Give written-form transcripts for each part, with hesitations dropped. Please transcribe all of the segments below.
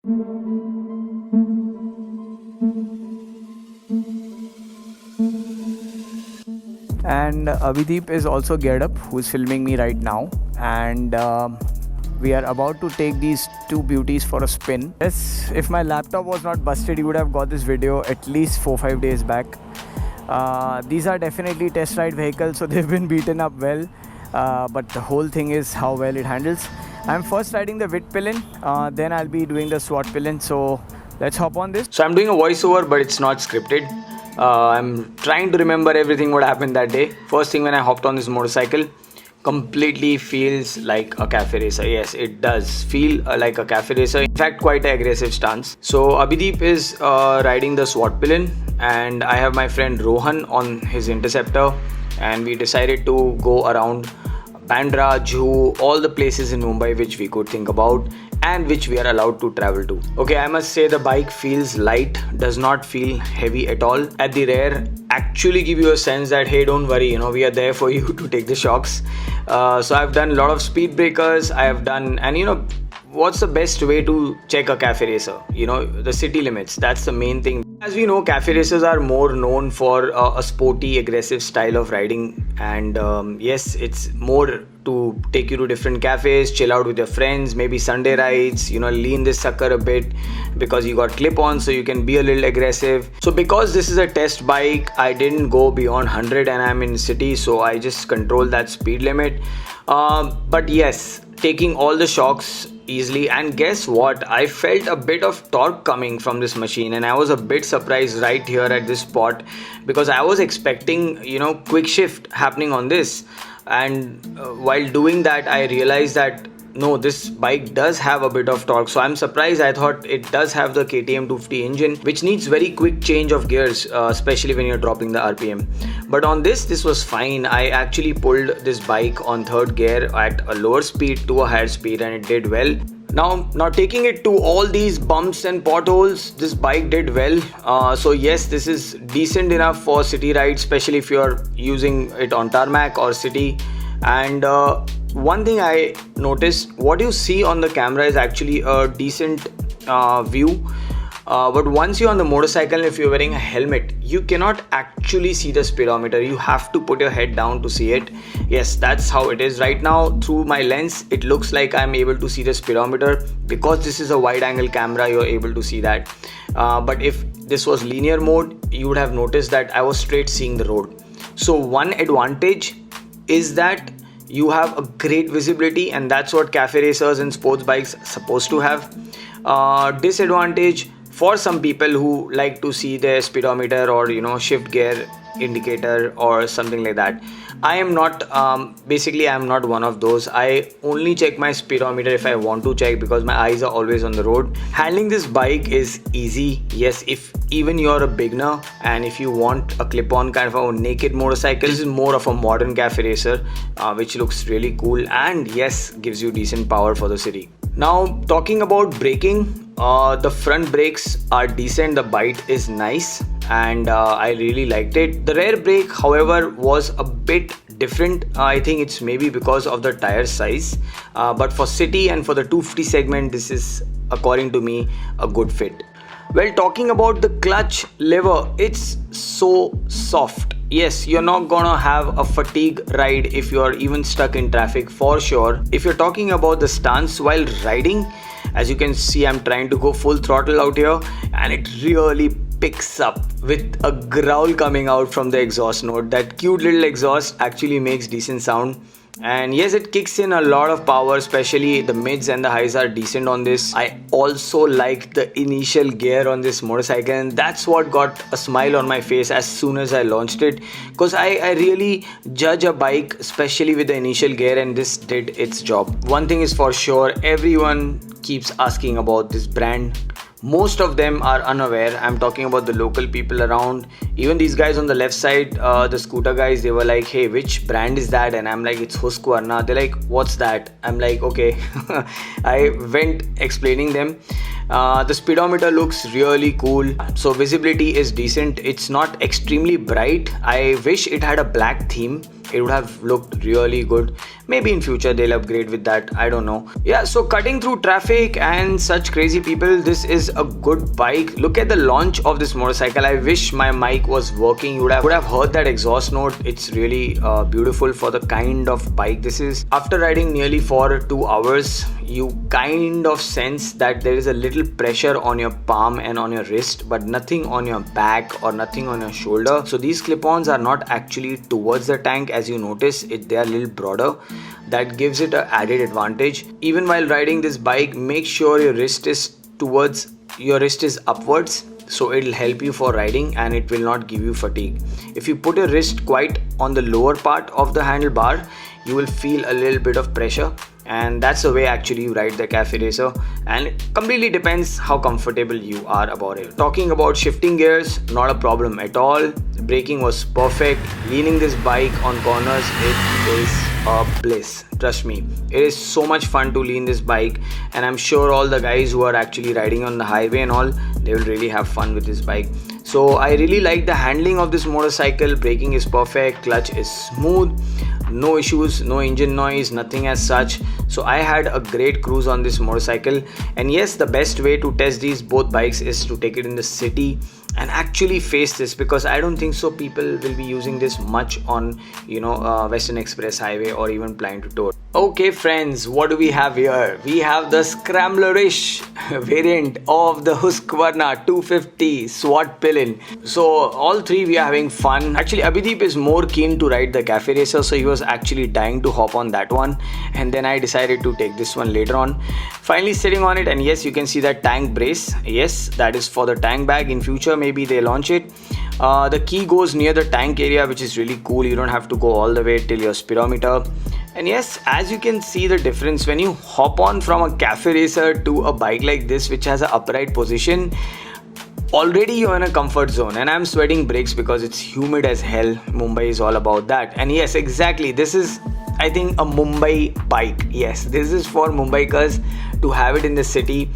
And Abhideep is also geared up, who's filming me right now, and we are about to take these two beauties for a spin. Yes, if my laptop was not busted, you would have got this video at least 4-5 days back. These are definitely test ride vehicles, so they've been beaten up well, but the whole thing is how well it handles. I'm first riding the VITPILEN, then I'll be doing the SVARTPILEN, so let's hop on this. So I'm doing a voiceover, but it's not scripted. I'm trying to remember everything what happened that day. First thing, when I hopped on this motorcycle, completely feels like a cafe racer. Yes, it does feel like a cafe racer. In fact, quite an aggressive stance. So Abhideep is riding the SVARTPILEN, and I have my friend Rohan on his Interceptor, and we decided to go around Bandra, Juhu, all the places in Mumbai which we could think about and which we are allowed to travel to. Okay, I must say the bike feels light, does not feel heavy at all. At the rear, actually give you a sense that, hey, don't worry, we are there for you to take the shocks. So I've done a lot of speed breakers, I have done, and what's the best way to check a cafe racer? The city limits, that's the main thing. As we know, cafe racers are more known for a sporty, aggressive style of riding, and yes, it's more to take you to different cafes, chill out with your friends, maybe Sunday rides, lean this sucker a bit because you got clip-on, so you can be a little aggressive. So because this is a test bike, I didn't go beyond 100 and I'm in city, so I just control that speed limit. But yes, taking all the shocks easily, and guess what, I felt a bit of torque coming from this machine, and I was a bit surprised right here at this spot because I was expecting quick shift happening on this, and while doing that I realized that no, this bike does have a bit of torque. So I'm surprised. I thought it does have the KTM 250 engine, which needs very quick change of gears, especially when you're dropping the RPM. But on this was fine. I actually pulled this bike on third gear at a lower speed to a higher speed, and it did well. Now taking it to all these bumps and potholes, this bike did well. So yes, this is decent enough for city rides, especially if you're using it on tarmac or city. And one thing I noticed, what you see on the camera is actually a decent view. But once you're on the motorcycle, if you're wearing a helmet, you cannot actually see the speedometer. You have to put your head down to see it. Yes, that's how it is right now. Through my lens, it looks like I'm able to see the speedometer. Because this is a wide angle camera, you're able to see that. But if this was linear mode, you would have noticed that I was straight seeing the road. So one advantage is that you have a great visibility, and that's what cafe racers and sports bikes are supposed to have. Disadvantage for some people who like to see their speedometer or shift gear indicator or something like that. I am not basically I'm not one of those. I only check my speedometer if I want to check, because my eyes are always on the road. Handling this bike is easy. Yes, if even you're a beginner and if you want a clip-on kind of a naked motorcycle, this is more of a modern cafe racer, which looks really cool and yes, gives you decent power for the city. Now talking about braking, the front brakes are decent, the bite is nice, and I really liked it. The rear brake, however, was a bit different. I think it's maybe because of the tire size, but for city and for the 250 segment, this is, according to me, a good fit. Well, talking about the clutch lever, it's so soft. Yes, you're not gonna have a fatigue ride if you're even stuck in traffic, for sure. If you're talking about the stance while riding, as you can see, I'm trying to go full throttle out here, and it really picks up with a growl coming out from the exhaust note. That cute little exhaust actually makes decent sound. And yes, it kicks in a lot of power, especially the mids and the highs are decent on this. I also like the initial gear on this motorcycle, and that's what got a smile on my face as soon as I launched it, because I really judge a bike especially with the initial gear, and this did its job. One thing is for sure, everyone keeps asking about this brand. Most of them are unaware. I'm talking about the local people around. Even these guys on the left side, the scooter guys, they were like, hey, which brand is that? And I'm like, it's HUSQVARNA. They're like, what's that? I'm like, okay. I went explaining them. The speedometer looks really cool. So visibility is decent. It's not extremely bright. I wish it had a black theme. it would have looked really good. Maybe in future they'll upgrade with that, I don't know. Yeah, so cutting through traffic and such crazy people, this is a good bike. Look at the launch of this motorcycle. I wish my mic was working. You would have heard that exhaust note. It's really beautiful for the kind of bike this is. After riding nearly for 2 hours, you kind of sense that there is a little pressure on your palm and on your wrist, but nothing on your back or nothing on your shoulder. So these clip-ons are not actually towards the tank, as you notice they are a little broader. That gives it an added advantage. Even while riding this bike, make sure your wrist is upwards, so it'll help you for riding and it will not give you fatigue. If you put your wrist quite on the lower part of the handlebar, you will feel a little bit of pressure, and that's the way actually you ride the cafe racer, and it completely depends how comfortable you are about it. Talking about shifting gears, not a problem at all. Braking was perfect. Leaning this bike on corners, it is a bliss. Trust me, it is so much fun to lean this bike, and I'm sure all the guys who are actually riding on the highway and all, they will really have fun with this bike. So I really like the handling of this motorcycle. Braking is perfect, clutch is smooth, no issues, no engine noise, nothing as such. So I had a great cruise on this motorcycle. And yes, the best way to test these both bikes is to take it in the city and actually face this, because I don't think so people will be using this much on Western Express Highway or even planning to tour. Okay friends, what do we have here? We have the scramblerish variant of the HUSQVARNA 250 SVARTPILEN. So all three we are having fun. Actually Abhideep is more keen to ride the cafe racer, so he was actually dying to hop on that one, and then I decided to take this one later on. Finally sitting on it, and yes, you can see that tank brace. Yes, that is for the tank bag. In future maybe they launch it. The key goes near the tank area, which is really cool. You don't have to go all the way till your speedometer. And yes, as you can see the difference when you hop on from a cafe racer to a bike like this, which has an upright position, already you're in a comfort zone. And I'm sweating brakes because it's humid as hell. Mumbai is all about that. And yes, exactly, this is, I think, a Mumbai bike. Yes, this is for Mumbaikars to have it in the city,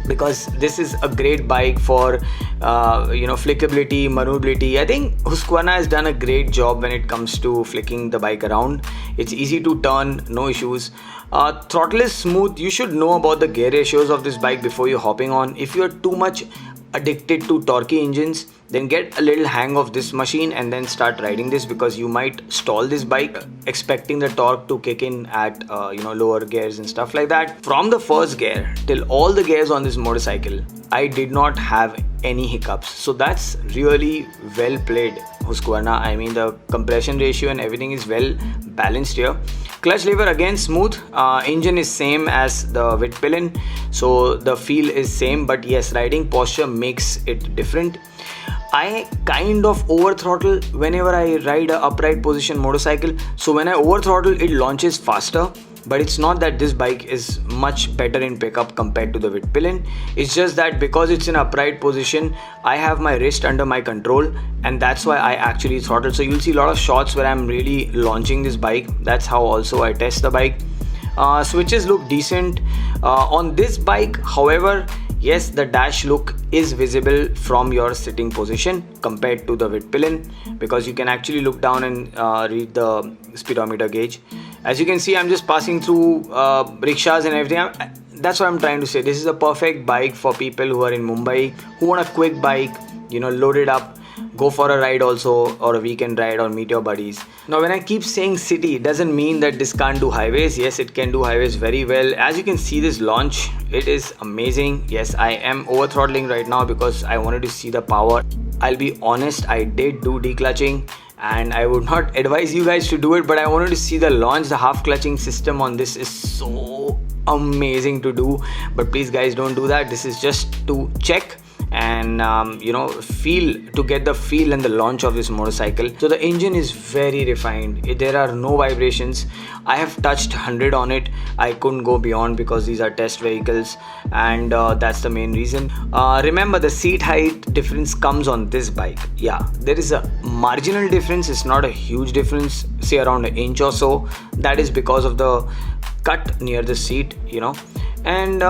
because this is a great bike for flickability, maneuverability. I think HUSQVARNA has done a great job when it comes to flicking the bike around. It's easy to turn, no issues. Throttle is smooth. You should know about the gear ratios of this bike before you're hopping on. If you're too much addicted to torquey engines, then get a little hang of this machine and then start riding this, because you might stall this bike expecting the torque to kick in at lower gears and stuff like that. From the first gear till all the gears on this motorcycle, I did not have any hiccups. So that's really well played, HUSQVARNA. I mean, the compression ratio and everything is well balanced here. Clutch lever again smooth. Engine is same as the VITPILEN, so the feel is same, but yes, riding posture makes it different. I kind of over throttle whenever I ride a upright position motorcycle. So when I over throttle, it launches faster. But it's not that this bike is much better in pickup compared to the VITPILEN. It's just that because it's in upright position, I have my wrist under my control, and that's why I actually throttle. So you'll see a lot of shots where I'm really launching this bike. That's how also I test the bike. Switches look decent on this bike. However, yes, the dash look is visible from your sitting position compared to the VITPILEN, because you can actually look down and read the speedometer gauge. As you can see, I'm just passing through rickshaws and everything. That's what I'm trying to say. This is a perfect bike for people who are in Mumbai, who want a quick bike, load it up, go for a ride also, or a weekend ride, or meet your buddies. Now when I keep saying city, it doesn't mean that this can't do highways. Yes, it can do highways very well. As you can see, this launch, it is amazing. Yes, I am over throttling right now because I wanted to see the power. I'll be honest, I did do declutching, and I would not advise you guys to do it, but I wanted to see the launch. The half clutching system on this is so amazing to do, but please guys, don't do that. This is just to check and to get the feel and the launch of this motorcycle. So the engine is very refined. There are no vibrations. I have touched 100 on it. I couldn't go beyond because these are test vehicles, and that's the main reason. Remember, the seat height difference comes on this bike. Yeah, there is a marginal difference. It's not a huge difference, say around an inch or so. That is because of the cut near the seat, and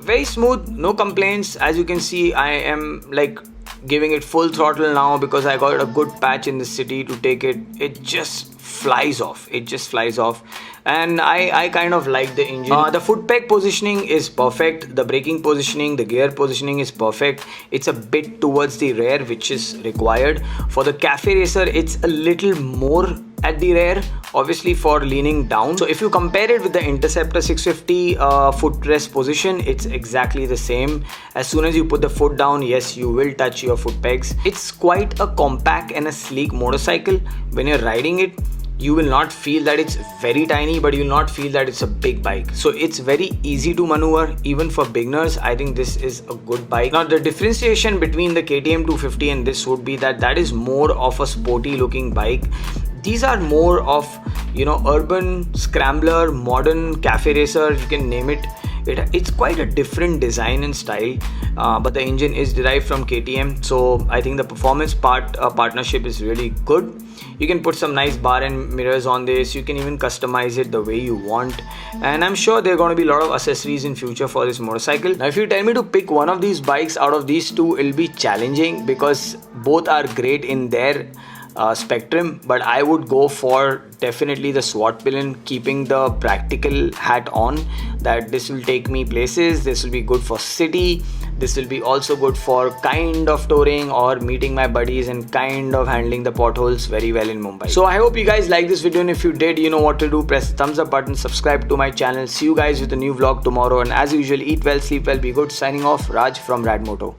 very smooth, no complaints. As you can see, I am like giving it full throttle now because I got a good patch in the city to take it. It just flies off. It just flies off, and I kind of like the engine. The foot peg positioning is perfect. The braking positioning, the gear positioning is perfect. It's a bit towards the rear, which is required. For the cafe racer, it's a little more at the rear, obviously, for leaning down. So if you compare it with the Interceptor 650 footrest position, it's exactly the same. As soon as you put the foot down, yes, you will touch your foot pegs. It's quite a compact and a sleek motorcycle. When you're riding it, you will not feel that it's very tiny, but you will not feel that it's a big bike. So it's very easy to maneuver, even for beginners. I think this is a good bike. Now, the differentiation between the KTM 250 and this would be that is more of a sporty looking bike. These are more of, you know, urban scrambler, modern cafe racer, you can name it. It's quite a different design and style, but the engine is derived from KTM. So I think the performance partnership is really good. You can put some nice bar and mirrors on this. You can even customize it the way you want, and I'm sure there are going to be a lot of accessories in future for this motorcycle. Now, if you tell me to pick one of these bikes out of these two, it'll be challenging because both are great in their spectrum, but I would go for definitely the SVARTPILEN, keeping the practical hat on, that this will take me places. This will be good for city. This will be also good for kind of touring or meeting my buddies and kind of handling the potholes very well in Mumbai. So I hope you guys like this video, and if you did, you know what to do. Press the thumbs up button, subscribe to my channel. See you guys with a new vlog tomorrow, and as usual, eat well, sleep well, be good. Signing off, Raj from Rad Moto.